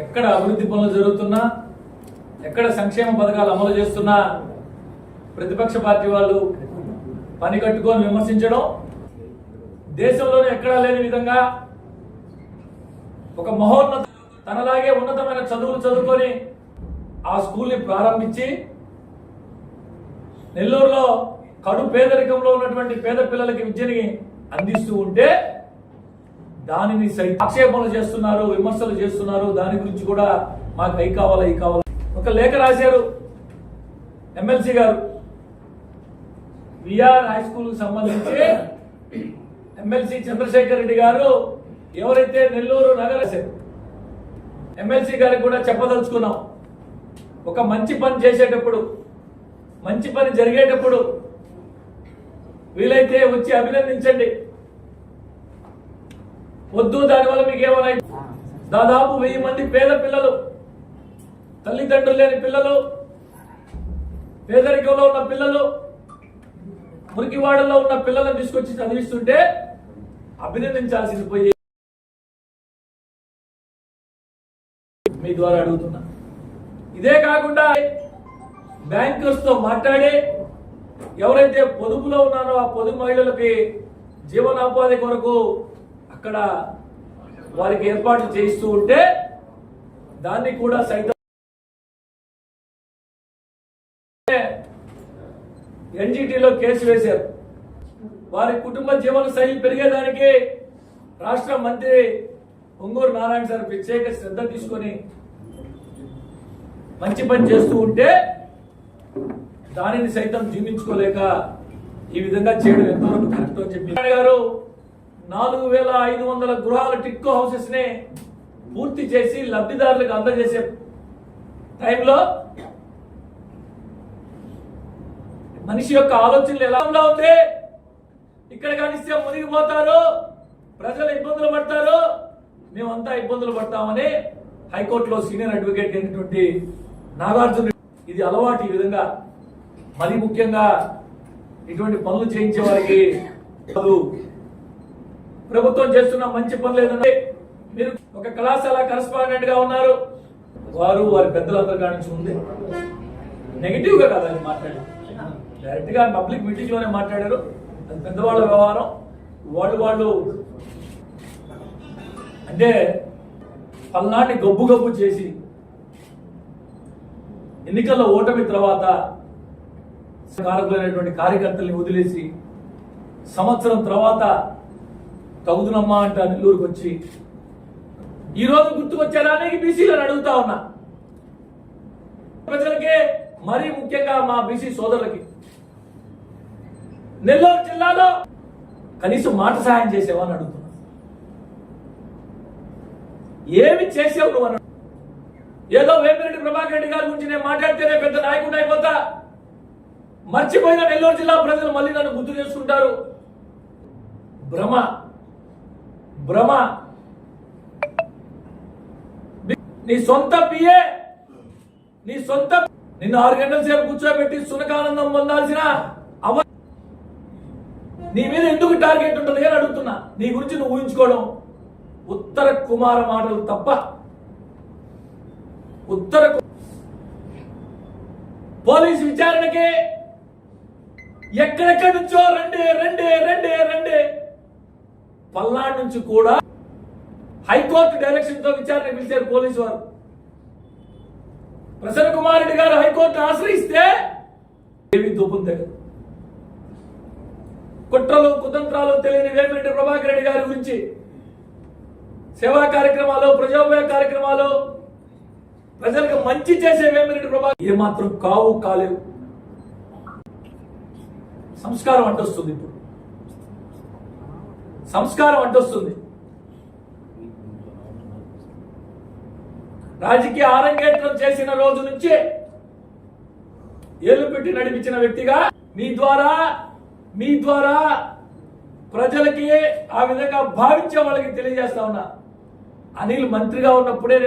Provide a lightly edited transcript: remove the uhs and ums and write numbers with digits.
ఎక్కడ అభివృద్ధి పనులు జరుగుతున్నా, ఎక్కడ సంక్షేమ పథకాలు అమలు చేస్తున్నా ప్రతిపక్ష పార్టీ వాళ్ళు పని కట్టుకొని విమర్శించడం, దేశంలోనే ఎక్కడా లేని విధంగా ఒక మహోన్నత తనలాగే ఉన్నతమైన చదువులు చదువుకొని ఆ స్కూల్ని ప్రారంభించి నెల్లూరులో కడు పేదరికంలో ఉన్నటువంటి పేద పిల్లలకి విద్యని అందిస్తూ ఉంటే దానిని ఆక్షేపణలు చేస్తున్నారు, విమర్శలు చేస్తున్నారు. దాని గురించి కూడా మాకు అయి కావాలి, అయి కావాలి. ఒక లేఖ రాశారు ఎమ్మెల్సీ గారు. విఆర్ హై స్కూల్ కు సంబంధించి ఎమ్మెల్సీ చంద్రశేఖర్ రెడ్డి గారు ఎవరైతే నెల్లూరు నగర ఎమ్మెల్సీ గారికి కూడా చెప్పదలుచుకున్నాం, ఒక మంచి పని చేసేటప్పుడు, మంచి పని జరిగేటప్పుడు వీలైతే వచ్చి అభినందించండి. వద్దు దానివల్ల మీకు ఏమన్నా దాదాపు 1000 మంది పేద పిల్లలు, తల్లిదండ్రులు లేని పిల్లలు, పేదరికంలో ఉన్న పిల్లలు, మురికివాడల్లో ఉన్న పిల్లలను తీసుకొచ్చి చదివిస్తుంటే అభినందించాల్సింది పోయి మీ ద్వారా అడుగుతున్నా. ఇదే కాకుండా బ్యాంకర్స్ తో మాట్లాడి ఎవరైతే పొదుపులో ఉన్నారో ఆ పొదుపు మహిళలకి జీవనోపాధి కొరకు అక్కడ వారికి ఏర్పాట్లు చేయిస్తూ ఉంటే దాన్ని కూడా సైతం ఎన్జిటిలో కేసు వేశారు. వారి కుటుంబ జీవన శైలి పెరిగేదానికి రాష్ట్ర మంత్రి పొంగూరు నారాయణ సార్ ప్రత్యేక శ్రద్ధ తీసుకొని మంచి పని చేస్తూ ఉంటే దానిని సైతం జీర్ణించుకోలేక ఈ విధంగా చేయడం ఎంతవరకు కరెక్ట్ అని చెప్పి గారు 4500 గృహాల టిట్కో హౌసెస్ ని పూర్తి చేసి లబ్ధిదారులకు అందజేసే టైంలో మనిషి యొక్క ఆలోచనలు ఎలా ఉంది, ఇక్కడ కానిస్తే మునిగిపోతారు, ప్రజలు ఇబ్బందులు పడతారు, మేమంతా ఇబ్బందులు పడతామని హైకోర్టులో సీనియర్ అడ్వకేట్ అయినటువంటి నాగార్జున ఇది అలవాటు. ఈ విధంగా మరి ముఖ్యంగా ఇటువంటి పనులు చేయించే వారికి ప్రభుత్వం చేస్తున్న మంచి పనులు ఏదంటే, మీరు ఒక కళాశాల కరెస్పాండెంట్ గా ఉన్నారు, వారు వారి పెద్దలందరి కాడి నుంచి ఉంది నెగిటివ్ గా కాదని మాట్లాడారు, డైరెక్ట్ గా పబ్లిక్ మీటింగ్ లోనే మాట్లాడారు. అది పెద్దవాళ్ళ వ్యవహారం. వాళ్ళు అంటే పల్నాటి గబ్బు చేసి ఎన్నికల్లో ఓటమి తర్వాత కారకులైనటువంటి కార్యకర్తల్ని వదిలేసి సంవత్సరం తర్వాత తగుదునమ్మా అంట నెల్లూరుకు వచ్చి ఈ రోజు గుర్తుకొచ్చేదానికి బీసీలను అడుగుతా ఉన్నా. ప్రజలకే మరీ ముఖ్యంగా మా బీసీ సోదరులకి నెల్లూరు జిల్లాలో కనీసం మాట సహాయం చేసేవని అడుగుతున్నా. ఏమి చేసావు నువ్వు అన్నాడు. ఏదో వేమిరెడ్డి ప్రభాకర్ రెడ్డి గారి గురించి నేను మాట్లాడితేనే పెద్ద నాయకుడు అయిపోతా, మర్చిపోయిన నెల్లూరు జిల్లా ప్రజలు మళ్ళీ నన్ను గుర్తు చేసుకుంటారు. భ్రమ భ్రమ. నీ సొంత పిఏ, నీ సొంత నిన్ను 6 గంటల సేపు కూర్చోబెట్టి సునకానందం పొందాల్సిన నీ మీద ఎందుకు టార్గెట్ ఉంటుంది అని అడుగుతున్నా. నీ గురించి నువ్వు ఊహించుకోవడం ఉత్తర కుమార మాటలు తప్ప. పోలీసు విచారణకి ఎక్కడెక్కడి నుంచో రండి పల్నాడు నుంచి కూడా హైకోర్టు డైరెక్షన్ తో విచారణ పిలిచారు పోలీసు వారు. ప్రసన్న కుమార్ రెడ్డి గారు హైకోర్టును ఆశ్రయిస్తే ఏమి దూపం తెగదు. కుట్రలు కుతంత్రాలు తెలియని వేమిరెడ్డి ప్రభాకర్ రెడ్డి గారి గురించి సేవా కార్యక్రమాలు, ప్రజోపయోగ కార్యక్రమాలు, ప్రజలకు మంచి చేసే వేమిరెడ్డి ప్రభాకర్ ఏమాత్రం కాలేవు. సంస్కారం అంటొస్తుంది. ఇప్పుడు సంస్కారం అంటొస్తుంది. రాజకీయ ఆరంగేట్రం చేసిన రోజు నుంచే ఏలు పెట్టి నడిపించిన వ్యక్తిగా మీ ద్వారా ప్రజలకి ఆ విధంగా భావించే వాళ్ళకి తెలియజేస్తా ఉన్నా. అనిల్ మంత్రిగా ఉన్నప్పుడే